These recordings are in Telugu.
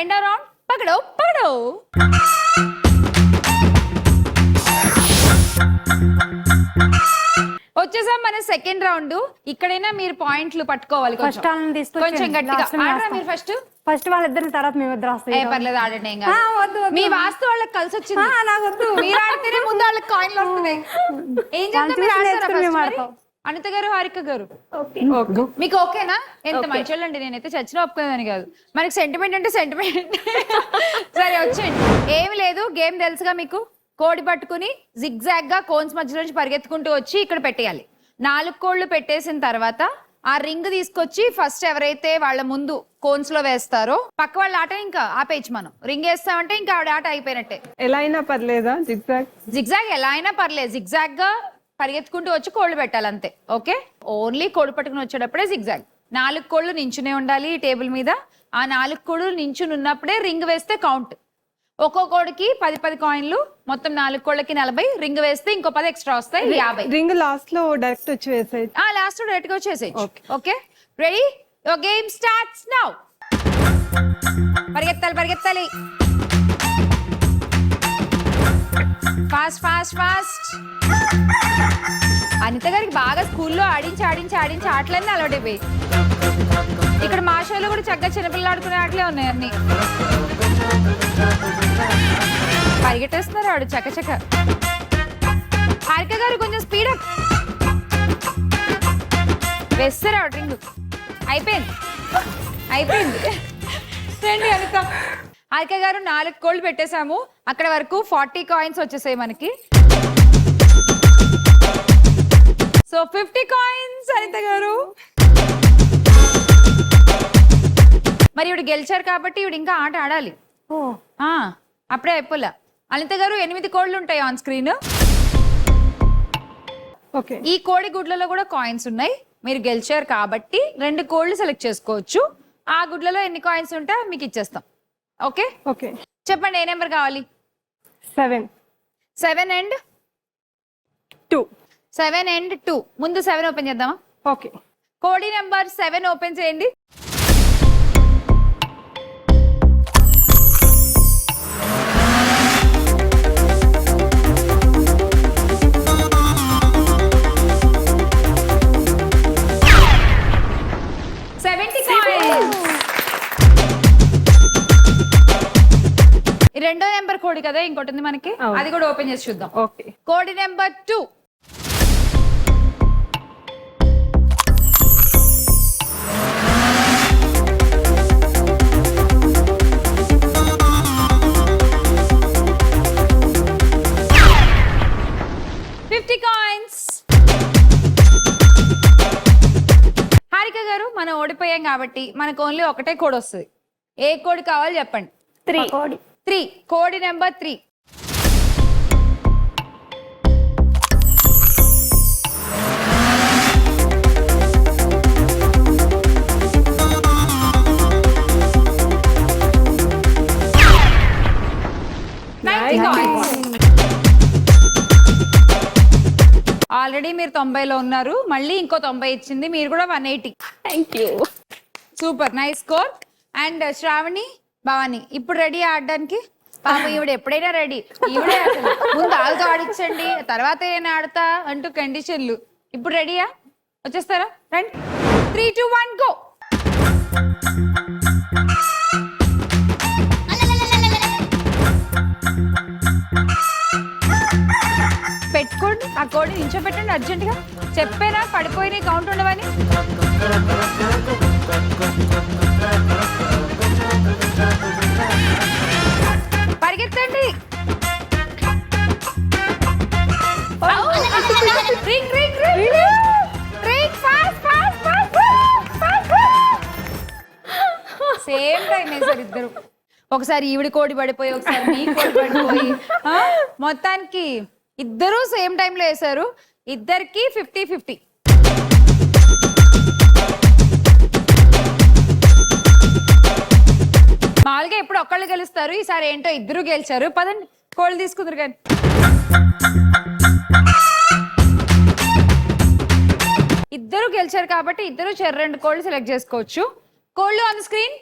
ఎండ్ రౌండ్ పకడో పకడో. వచ్చేసాం మన సెకండ్ రౌండ్. ఇక్కడైనా మీరు పాయింట్లు పట్టుకోవాలి. కొంచెం గట్టిగా ఆడరా మీరు. ఫస్ట్ వాళ్ళిద్దరిని తర్వాత మేము ఇద్దరు వస్తాయి. పర్లేదు ఆడండి, ఏం కాదు. మీ వాస్తు వాళ్ళకి కలిసి వచ్చింది. మీరు ఆడితేనే ముందు వాళ్ళకి కాయిన్లు వస్తున్నాయి. ఏం చేద్దాం? అనిత గారు, హారిక గారు, మీకు ఓకేనా? ఎంత మంచోళ్ళండి, నేనైతే చచ్చిన ఒప్పుకోదని కాదు. మనకి సెంటిమెంట్ అంటే సెంటిమెంట్. సరే వచ్చేయండి. ఏమి లేదు, గేమ్ తెలుసుగా మీకు. కోడి పట్టుకుని జిగ్జాగ్ గా కోన్స్ మధ్యలో నుంచి పరిగెత్తుకుంటూ వచ్చి ఇక్కడ పెట్టేయాలి. 4 కోళ్లు పెట్టేసిన తర్వాత ఆ రింగ్ తీసుకొచ్చి ఫస్ట్ ఎవరైతే వాళ్ళ ముందు కోన్స్ లో వేస్తారో పక్క వాళ్ళ ఆట ఇంకా ఆపేయచ్చు. మనం రింగ్ వేస్తామంటే ఇంకా ఆవిడ ఆట అయిపోయినట్టే. ఎలా అయినా పర్లేదా? జిగ్జాగ్ ఎలా అయినా పర్లేదు. జిగ్జాగ్ గా పరిగెత్తుకుంటూ వచ్చి కోళ్లు పెట్టాలి అంతే. ఓకే, ఓన్లీ కోడి పట్టుకుని వచ్చేటప్పుడే జిగ్జాగ్. 4 కోళ్లు నించునే ఉండాలి టేబుల్ మీద. ఆ 4 కోళ్లు నించుని ఉన్నప్పుడే రింగ్ వేస్తే కౌంట్. ఒక్కో కోడికి 10 కాయిన్లు, మొత్తం 4 కోళ్ళకి 40. రింగ్ వేస్తే ఇంకో 10 ఎక్స్ట్రా వస్తాయి, 50. రింగ్ లాస్ట్ లో డైరెక్ట్ వచ్చి వేసేయ్. లాస్ట్ లో డైరెక్ట్ గా వచ్చేసేయ్. Okay, ready? Your game starts now. పరిగెత్తాలి పరిగెత్తాలి, ఫాస్ట్ ఫాస్ట్ ఫాస్ట్. అనిత గారికి బాగా స్కూల్లో ఆడించి ఆడించి ఆడించి ఆటలన్నీ అలవాటైపోయి. ఇక్కడ మా షోలో కూడా చక్కగా చిన్నపిల్లలు ఆడుకునే ఆటలే ఉన్నాయి అన్ని. పరిగెట్టేస్తున్నారు ఆడు చకచక. హారిక గారు కొంచెం స్పీడ్ అప్. వేస్తారు ఆవిడ రింగ్. అయిపోయింది అయిపోయింది. రండి అనిత. హారిక గారు 4 కోళ్ళు పెట్టేశాము. అక్కడ వరకు 40 కాయిన్స్ వచ్చేసాయి మనకి. సో 50 కాయిన్స్ అనిత గారు. మరి ఇవిడ గెలిచారు కాబట్టి ఇవిడ ఇంకా ఆట ఆడాలి. అప్పుడే అయిపోలే. అనిత గారు 8 కోళ్ళు ఉంటాయి ఆన్ స్క్రీన్. ఈ కోడి గుడ్లలో కూడా కాయిన్స్ ఉన్నాయి. మీరు గెలిచారు కాబట్టి 2 కోళ్ళు సెలెక్ట్ చేసుకోవచ్చు. ఆ గుడ్లలో ఎన్ని కాయిన్స్ ఉంటే మీకు ఇచ్చేస్తాం. ఓకే ఓకే, చెప్పండి ఏ నెంబర్ కావాలి? 7. 7 and 2. 7 and 2. ముందు 7 ఓపెన్ చేద్దామా? ఓకే, కోడి నెంబర్ 7 ఓపెన్ చేయండి. రెండో నెంబర్ కోడి కదా, ఇంకోటి ఉంది మనకి, అది కూడా ఓపెన్ చేసి చూద్దాం. ఓకే, కోడి నెంబర్ 2. హారిక గారు, మనం ఓడిపోయాం కాబట్టి మనకు ఓన్లీ ఒకటే కోడి వస్తుంది. ఏ కోడి కావాలి చెప్పండి? 3. కోడి నెంబర్ 3. ఆల్రెడీ మీరు 90లో ఉన్నారు, మళ్ళీ ఇంకో 90 ఇచ్చింది, మీరు కూడా 180. Thank you. Super, nice score. And Shravani, Bhavani ఇప్పుడు రెడీ ఆడడానికి? పాప ఈవిడ ఎప్పుడైనా రెడీ. ఈవిడే అసలు ముందు ఆళ్ళతో ఆడించండి, తర్వాత నేను ఆడతా అంటూ కండిషన్లు. ఇప్పుడు రెడీయా? వచ్చేస్తారా? రండి. 3, 2, 1 గో. పెట్టుకోండి ఆ కోడి, నించోబెట్టండి అర్జెంటుగా. చెప్పేనా పడిపోయినాయి కౌంట్ ఉండవని? పరిగెత్తండి. సేమ్ టైం వేసారు ఇద్దరు. ఒకసారి ఈవిడి కోడి పడిపోయి, ఒకసారి నీ కోడి పడిపోయి, మొత్తానికి ఇద్దరు సేమ్ టైంలో వేసారు. ఇద్దరికి 50-50. మామూలుగా ఎప్పుడు ఒక్కళ్ళు గెలుస్తారు, ఈసారి ఏంటో ఇద్దరు గెలిచారు. పదండి కోళ్ళు తీసుకుందరు కానీ. ఇద్దరు గెలిచారు కాబట్టి ఇద్దరు 2 కోళ్ళు సెలెక్ట్ చేసుకోవచ్చు. కోళ్ళు ఆన్ స్క్రీన్.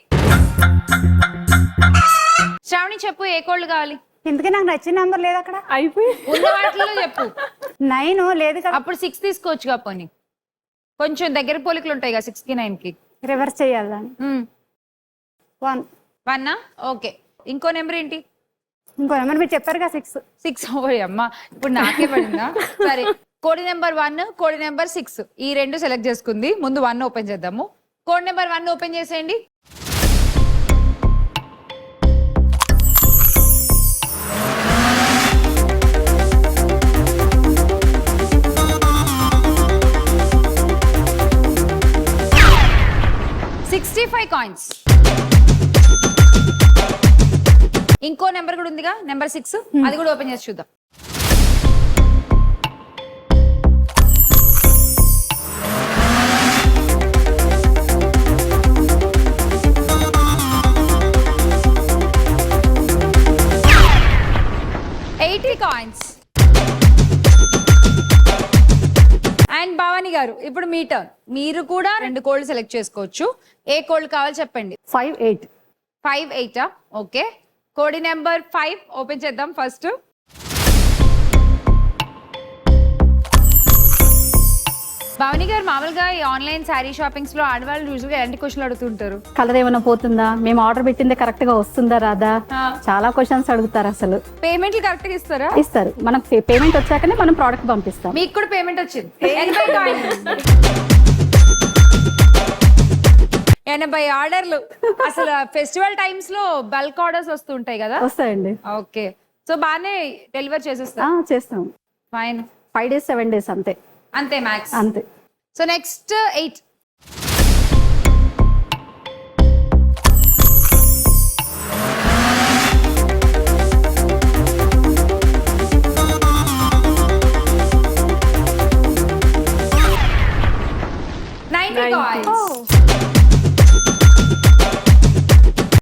చెప్పు ఏ కోళ్ళు కావాలి? ఇందుకే నాకు నచ్చిన నంబర్ లేదు అక్కడ. అయిపోయి ఉన్న వాటిలో చెప్పు. 9 లేదు కదా. అప్పుడు 6 తీసుకోవచ్చుగా పోనీ. కొంచెం దగ్గర పోలికలు ఉంటాయి కదా 6 కి 9 కి. రివర్స్ చేయాలి దాన్ని. 1 1 ఓకే. ఇంకో నెంబర్ ఏంటి? ఇంకో నెంబర్ మీరు చెప్పారు కదా 6. 6 ఓయ్ అమ్మా ఇప్పుడు నాకే పడిందా? సరే కోడి నెంబర్ 1 కోడి నెంబర్ 6 ఈ రెండు సెలెక్ట్ చేసుకుంది. ముందు 1 ఓపెన్ చేద్దాము. కోడ్ నెంబర్ 1 ఓపెన్ చేసేయండి. $65. ఇంకో నెంబర్ కూడా ఉందిగా నెంబర్ 6 అది కూడా ఓపెన్ చేసి చూద్దాం. $80. అండ్ భవాని గారు ఇప్పుడు మీ టర్న్. మీరు కూడా 2 కోళ్ళు సెలెక్ట్ చేసుకోవచ్చు. ఏ కోళ్ళు కావాలి చెప్పండి. 5 8. 5 8 ఓకే. కోడి నెంబర్ 5 ఓపెన్ చేద్దాం ఫస్ట్. భవాని గారు మామూలుగా ఈ ఆన్లైన్ శారీ షాపింగ్స్ లో ఆడవాళ్ళు యూజువల్ గా ఎలాంటి క్వశ్చన్లు అడుగుతుంటారు? కలర్ ఏమైనా పోతుందా, మేము ఆర్డర్ పెట్టిందే కరెక్ట్ గా వస్తుందా రాదా, చాలా క్వశ్చన్స్ అడుగుతారు. అసలు పేమెంట్లు కరెక్ట్ గా ఇస్తారా? ఇస్తారు. మనకు పేమెంట్ వచ్చాకనే మనం ప్రోడక్ట్ పంపిస్తాం. మీకు కూడా పేమెంట్ వచ్చింది. 80 ఆర్డర్లు. అసలు ఫెస్టివల్ టైమ్స్ లో బల్క్ ఆర్డర్స్ వస్తుంటాయి కదా? వస్తాయండి. ఓకే సో బానే డెలివర్ చేసేస్తాం. చేస్తాం. ఫైన్. 5 days 7 days అంతే. అంతే మ్యాక్స్. అంతే. So next 8.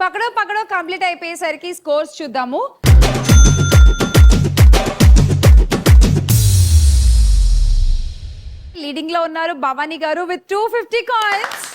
పకడో పకడో కంప్లీట్ అయిపోయేసరికి స్కోర్స్ చూద్దాము. లీడింగ్ లో ఉన్నారు భవాని గారు విత్ 250 కాయిన్స్.